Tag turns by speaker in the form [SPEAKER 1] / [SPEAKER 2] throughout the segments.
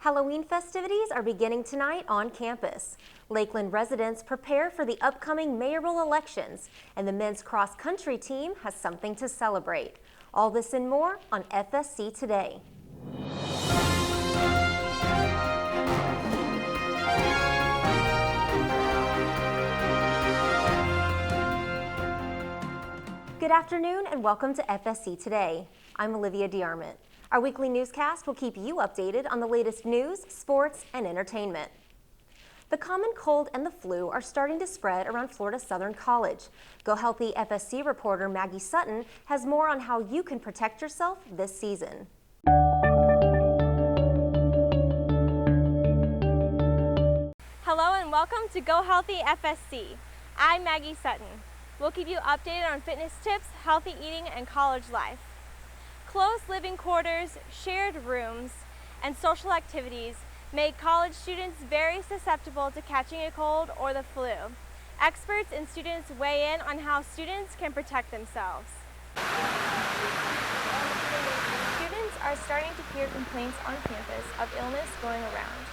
[SPEAKER 1] Halloween festivities are beginning tonight on campus. Lakeland residents prepare for the upcoming mayoral elections, and the men's cross-country team has something to celebrate. All this and more on FSC Today. Good afternoon and welcome to FSC Today. I'm Olivia DeArmond. Our weekly newscast will keep you updated on the latest news, sports, and entertainment. The common cold and the flu are starting to spread around Florida Southern College. Go Healthy FSC reporter Maggie Sutton has more on how you can protect yourself this season.
[SPEAKER 2] Hello and welcome to Go Healthy FSC. I'm Maggie Sutton. We'll keep you updated on fitness tips, healthy eating, and college life. Close living quarters, shared rooms, and social activities make college students very susceptible to catching a cold or the flu. Experts and students weigh in on how students can protect themselves. Students are starting to hear complaints on campus of illness going around.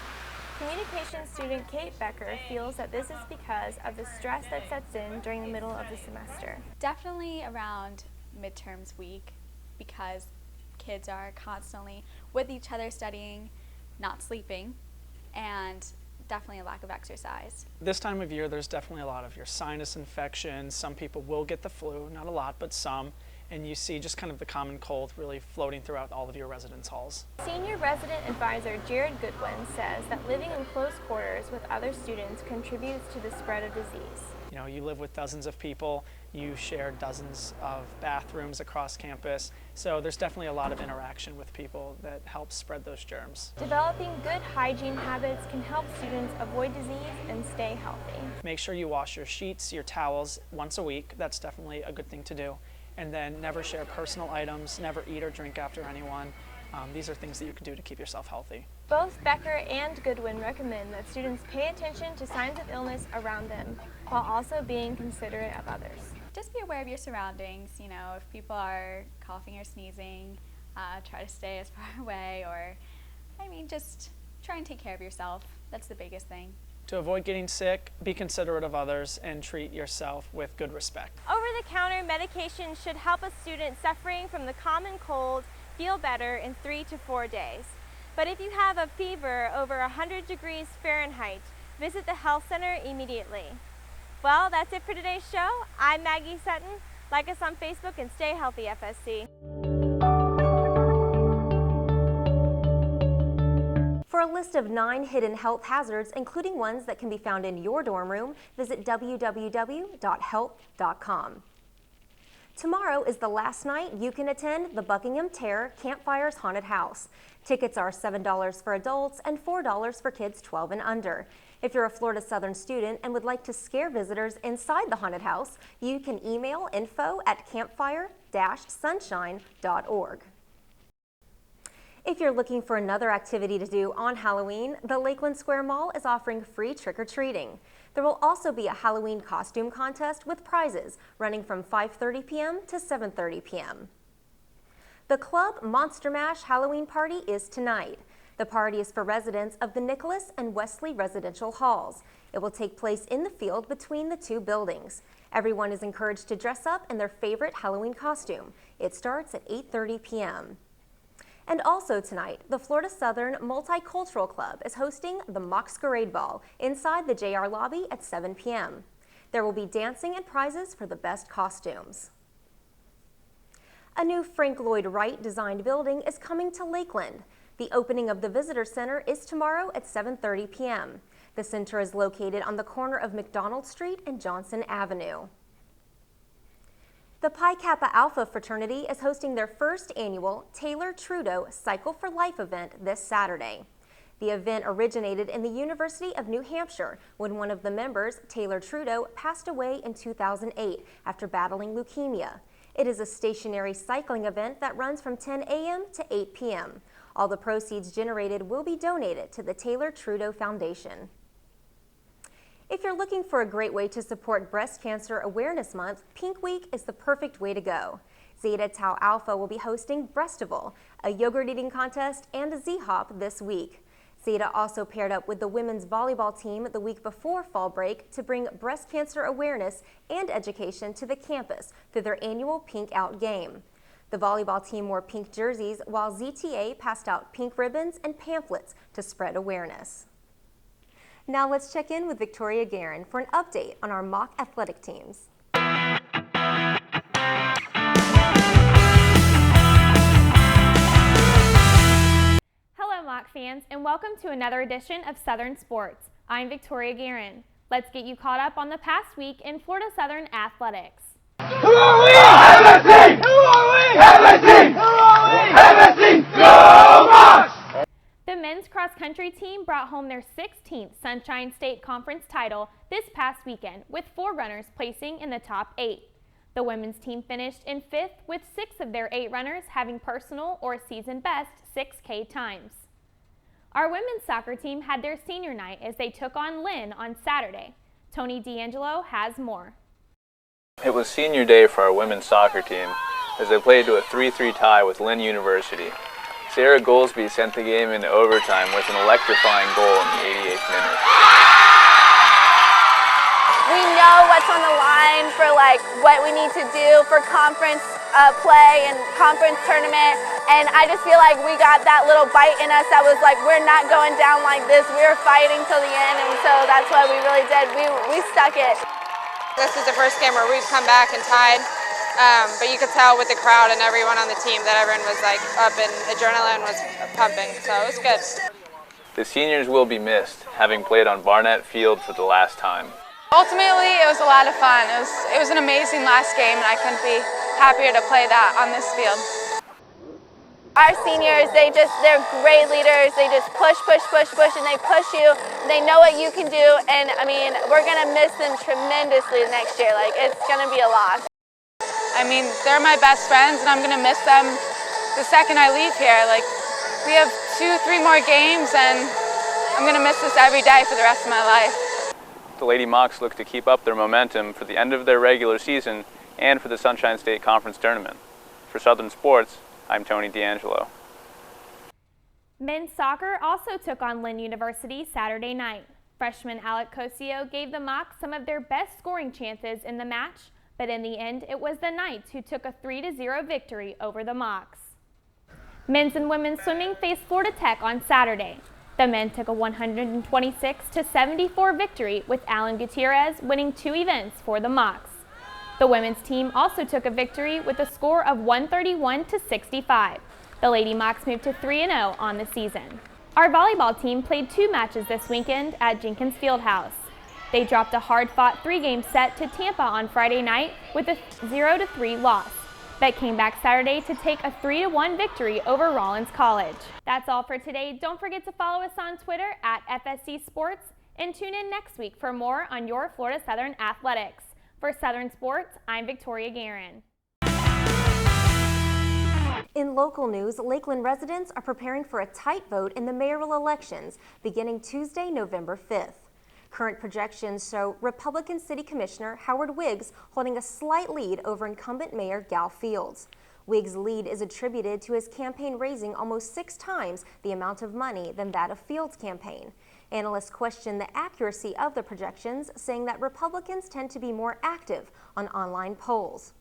[SPEAKER 2] Communications student Kate Becker feels that this is because of the stress that sets in during the middle of the semester.
[SPEAKER 3] Definitely around midterms week, because kids are constantly with each other studying, not sleeping, and definitely a lack of exercise.
[SPEAKER 4] This time of year, there's definitely a lot of your sinus infections. Some people will get the flu, not a lot, but some. And you see just kind of the common cold really floating throughout all of your residence halls.
[SPEAKER 2] Senior resident advisor Jared Goodwin says that living in close quarters with other students contributes to the spread of disease.
[SPEAKER 4] You know, you live with dozens of people, you share dozens of bathrooms across campus, so there's definitely a lot of interaction with people that helps spread those germs.
[SPEAKER 2] Developing good hygiene habits can help students avoid disease and stay healthy.
[SPEAKER 4] Make sure you wash your sheets, your towels once a week. That's definitely a good thing to do. And then never share personal items, never eat or drink after anyone. These are things that you can do to keep yourself healthy.
[SPEAKER 2] Both Becker and Goodwin recommend that students pay attention to signs of illness around them, while also being considerate of others.
[SPEAKER 3] Just be aware of your surroundings. You know, if people are coughing or sneezing, try to stay as far away, or, just try and take care of yourself. That's the biggest thing.
[SPEAKER 4] To avoid getting sick, be considerate of others and treat yourself with good respect.
[SPEAKER 2] Over-the-counter medication should help a student suffering from the common cold feel better in 3 to 4 days. But if you have a fever over 100 degrees Fahrenheit, visit the health center immediately. Well, that's it for today's show. I'm Maggie Sutton. Like us on Facebook and stay healthy, FSC.
[SPEAKER 1] For a list of 9 hidden health hazards, including ones that can be found in your dorm room, visit www.health.com. Tomorrow is the last night you can attend the Buckingham Terror Campfire's Haunted House. Tickets are $7 for adults and $4 for kids 12 and under. If you're a Florida Southern student and would like to scare visitors inside the haunted house, you can email info@campfire-sunshine.org. If you're looking for another activity to do on Halloween, the Lakeland Square Mall is offering free trick-or-treating. There will also be a Halloween costume contest with prizes running from 5:30 p.m. to 7:30 p.m. The Club Monster Mash Halloween Party is tonight. The party is for residents of the Nicholas and Wesley residential halls. It will take place in the field between the two buildings. Everyone is encouraged to dress up in their favorite Halloween costume. It starts at 8:30 p.m. And also tonight, the Florida Southern Multicultural Club is hosting the Mocksquerade Ball inside the JR lobby at 7 p.m. There will be dancing and prizes for the best costumes. A new Frank Lloyd Wright designed building is coming to Lakeland. The opening of the Visitor Center is tomorrow at 7:30 p.m. The center is located on the corner of McDonald Street and Johnson Avenue. The Pi Kappa Alpha fraternity is hosting their first annual Taylor Trudeau Cycle for Life event this Saturday. The event originated in the University of New Hampshire when one of the members, Taylor Trudeau, passed away in 2008 after battling leukemia. It is a stationary cycling event that runs from 10 a.m. to 8 p.m. All the proceeds generated will be donated to the Taylor Trudeau Foundation. If you're looking for a great way to support Breast Cancer Awareness Month, Pink Week is the perfect way to go. Zeta Tau Alpha will be hosting Breastival, a yogurt eating contest, and a Z-Hop this week. CETA also paired up with the women's volleyball team the week before fall break to bring breast cancer awareness and education to the campus through their annual Pink Out game. The volleyball team wore pink jerseys while ZTA passed out pink ribbons and pamphlets to spread awareness. Now let's check in with Victoria Guerin for an update on our mock athletic teams.
[SPEAKER 2] Hello Mock fans, and welcome to another edition of Southern Sports. I'm Victoria Guerin. Let's get you caught up on the past week in Florida Southern athletics.
[SPEAKER 5] Who are we? FSC! Who are we? FSC! Who are we? FSC! Go Mocs!
[SPEAKER 2] The men's cross-country team brought home their 16th Sunshine State Conference title this past weekend, with 4 runners placing in the top 8. The women's team finished in 5th, with 6 of their 8 runners having personal or season best 6K times. Our women's soccer team had their senior night as they took on Lynn on Saturday. Tony D'Angelo has more.
[SPEAKER 6] It was senior day for our women's soccer team as they played to a 3-3 tie with Lynn University. Sarah Goolsby sent the game into overtime with an electrifying goal in the 88th minute.
[SPEAKER 7] We know what's on the line for what we need to do for conference play and conference tournament, and I just feel like we got that little bite in us that was like, we're not going down like this, we're fighting till the end, and so that's what we really did. We stuck it.
[SPEAKER 8] This is the first game where we've come back and tied, but you could tell with the crowd and everyone on the team that everyone was up and adrenaline was pumping, so it was good.
[SPEAKER 6] The seniors will be missed, having played on Barnett Field for the last time.
[SPEAKER 8] Ultimately, it was a lot of fun. It was an amazing last game, and I couldn't be happier to play that on this field.
[SPEAKER 7] Our seniors, they're great leaders. They just push, and they push you. They know what you can do, and I mean, we're gonna miss them tremendously next year. It's gonna be a loss.
[SPEAKER 8] I mean, they're my best friends, and I'm gonna miss them the second I leave here. We have 2-3 more games, and I'm gonna miss this every day for the rest of my life.
[SPEAKER 6] The Lady Mocs look to keep up their momentum for the end of their regular season and for the Sunshine State Conference Tournament. For Southern Sports, I'm Tony D'Angelo.
[SPEAKER 2] Men's soccer also took on Lynn University Saturday night. Freshman Alec Cosio gave the Mocs some of their best scoring chances in the match, but in the end it was the Knights who took a 3-0 victory over the Mocs. Men's and women's swimming faced Florida Tech on Saturday. The men took a 126-74 victory, with Alan Gutierrez winning 2 events for the Mocs. The women's team also took a victory with a score of 131-65. The Lady Mocs moved to 3-0 on the season. Our volleyball team played 2 matches this weekend at Jenkins Fieldhouse. They dropped a hard-fought 3-game set to Tampa on Friday night with a 0-3 loss. That came back Saturday to take a 3-1 victory over Rollins College. That's all for today. Don't forget to follow us on Twitter at FSC Sports and tune in next week for more on your Florida Southern athletics. For Southern Sports, I'm Victoria Guerin.
[SPEAKER 1] In local news, Lakeland residents are preparing for a tight vote in the mayoral elections beginning Tuesday, November 5th. Current projections show Republican City Commissioner Howard Wiggs holding a slight lead over incumbent Mayor Gal Fields. Wiggs' lead is attributed to his campaign raising almost 6 times the amount of money than that of Fields' campaign. Analysts question the accuracy of the projections, saying that Republicans tend to be more active on online polls.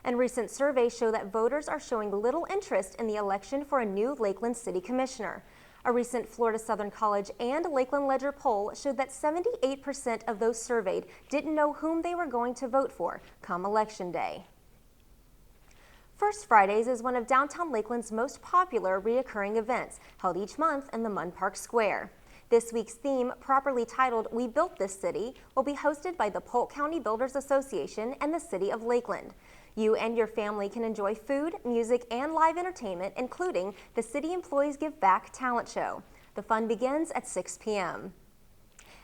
[SPEAKER 1] And recent surveys show that voters are showing little interest in the election for a new Lakeland City Commissioner. A recent Florida Southern College and Lakeland Ledger poll showed that 78% of those surveyed didn't know whom they were going to vote for come Election Day. First Fridays is one of downtown Lakeland's most popular reoccurring events, held each month in the Munn Park Square. This week's theme, properly titled We Built This City, will be hosted by the Polk County Builders Association and the City of Lakeland. You and your family can enjoy food, music, and live entertainment, including the City Employees Give Back talent show. The fun begins at 6 p.m.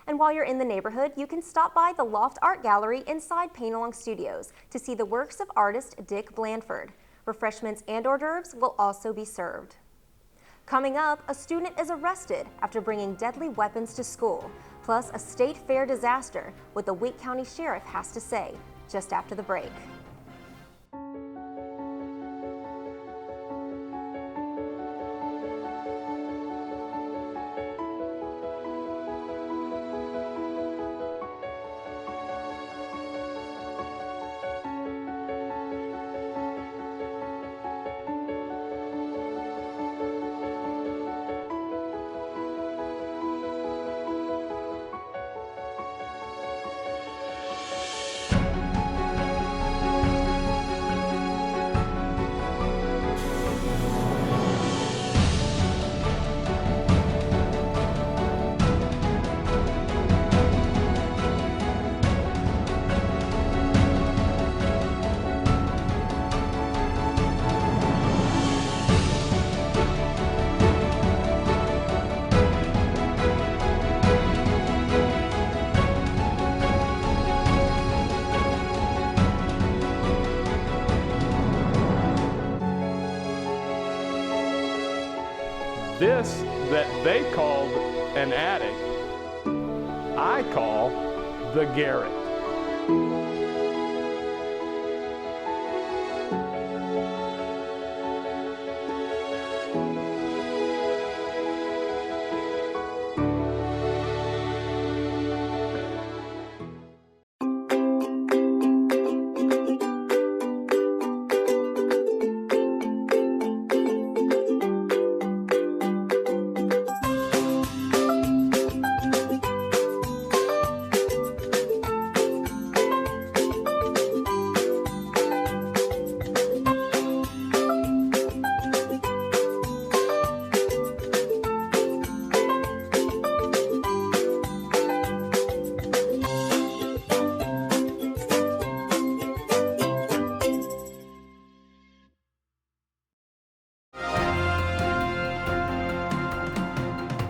[SPEAKER 1] And while you're in the neighborhood, you can stop by the Loft Art Gallery inside Paint Along Studios to see the works of artist Dick Blandford. Refreshments and hors d'oeuvres will also be served. Coming up, a student is arrested after bringing deadly weapons to school, plus a state fair disaster, what the Wake County Sheriff has to say, just after the break.
[SPEAKER 9] they called an attic, I call the garret.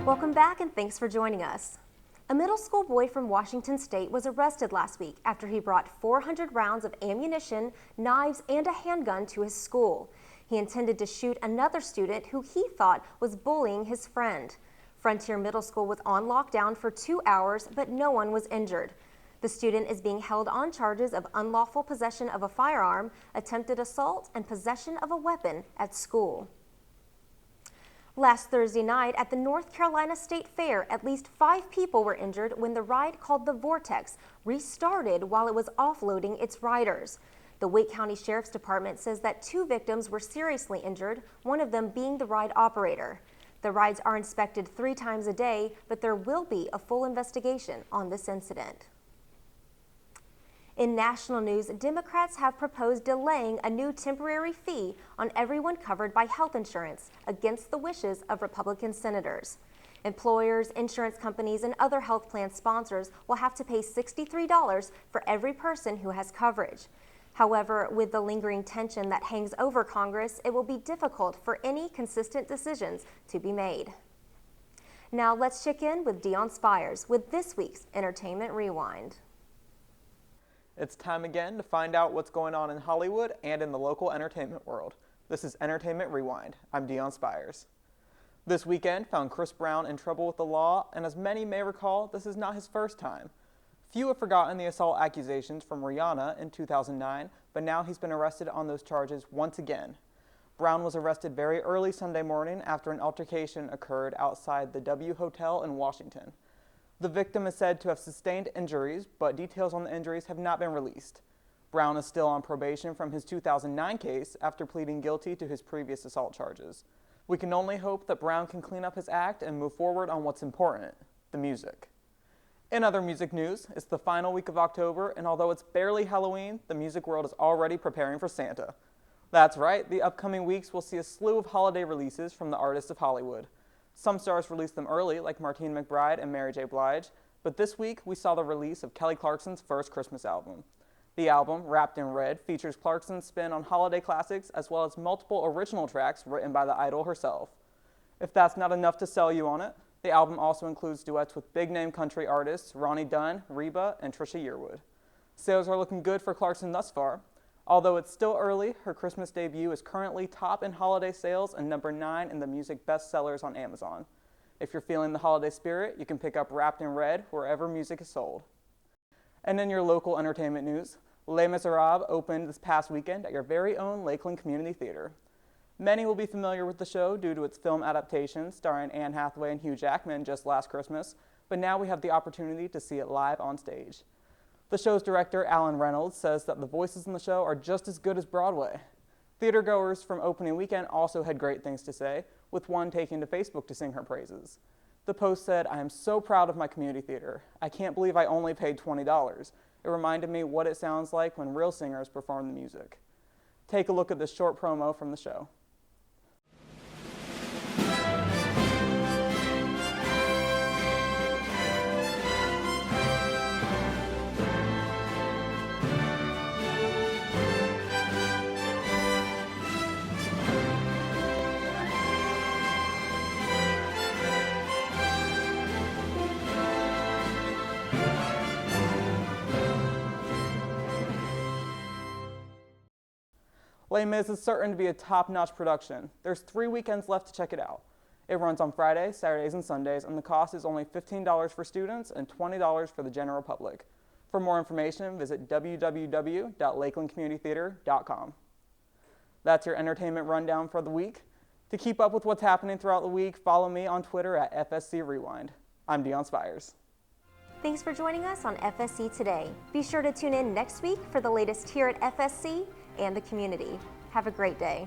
[SPEAKER 1] Welcome back and thanks for joining us. A middle school boy from Washington State was arrested last week after he brought 400 rounds of ammunition, knives, and a handgun to his school. He intended to shoot another student who he thought was bullying his friend. Frontier Middle School was on lockdown for 2 hours, but no one was injured. The student is being held on charges of unlawful possession of a firearm, attempted assault, and possession of a weapon at school. Last Thursday night at the North Carolina State Fair, at least 5 people were injured when the ride called the Vortex restarted while it was offloading its riders. The Wake County Sheriff's Department says that 2 victims were seriously injured, one of them being the ride operator. The rides are inspected 3 times a day, but there will be a full investigation on this incident. In national news, Democrats have proposed delaying a new temporary fee on everyone covered by health insurance against the wishes of Republican senators. Employers, insurance companies, and other health plan sponsors will have to pay $63 for every person who has coverage. However, with the lingering tension that hangs over Congress, it will be difficult for any consistent decisions to be made. Now let's check in with Dion Spires with this week's Entertainment Rewind.
[SPEAKER 10] It's time again to find out what's going on in Hollywood and in the local entertainment world. This is Entertainment Rewind. I'm Dion Spires. This weekend found Chris Brown in trouble with the law, and as many may recall, this is not his first time. Few have forgotten the assault accusations from Rihanna in 2009, but now he's been arrested on those charges once again. Brown was arrested very early Sunday morning after an altercation occurred outside the W Hotel in Washington. The victim is said to have sustained injuries, but details on the injuries have not been released. Brown is still on probation from his 2009 case after pleading guilty to his previous assault charges. We can only hope that Brown can clean up his act and move forward on what's important, the music. In other music news, it's the final week of October, and although it's barely Halloween, the music world is already preparing for Santa. That's right, the upcoming weeks will see a slew of holiday releases from the artists of Hollywood. Some stars released them early, like Martine McBride and Mary J. Blige, but this week we saw the release of Kelly Clarkson's first Christmas album. The album, Wrapped in Red, features Clarkson's spin on holiday classics as well as multiple original tracks written by the idol herself. If that's not enough to sell you on it, the album also includes duets with big-name country artists Ronnie Dunn, Reba, and Trisha Yearwood. Sales are looking good for Clarkson thus far. Although it's still early, her Christmas debut is currently top in holiday sales and number 9 in the music bestsellers on Amazon. If you're feeling the holiday spirit, you can pick up Wrapped in Red wherever music is sold. And in your local entertainment news, Les Miserables opened this past weekend at your very own Lakeland Community Theater. Many will be familiar with the show due to its film adaptation starring Anne Hathaway and Hugh Jackman just last Christmas, but now we have the opportunity to see it live on stage. The show's director, Alan Reynolds, says that the voices in the show are just as good as Broadway. Theatergoers from opening weekend also had great things to say, with one taking to Facebook to sing her praises. The post said, "I am so proud of my community theater. I can't believe I only paid $20. It reminded me what it sounds like when real singers perform the music." Take a look at this short promo from the show. Les Mis is certain to be a top-notch production. There's 3 weekends left to check it out. It runs on Fridays, Saturdays, and Sundays, and the cost is only $15 for students and $20 for the general public. For more information, visit www.lakelandcommunitytheater.com. That's your entertainment rundown for the week. To keep up with what's happening throughout the week, follow me on Twitter at FSC Rewind. I'm Dion Spires.
[SPEAKER 1] Thanks for joining us on FSC Today. Be sure to tune in next week for the latest here at FSC and the community. Have a great day.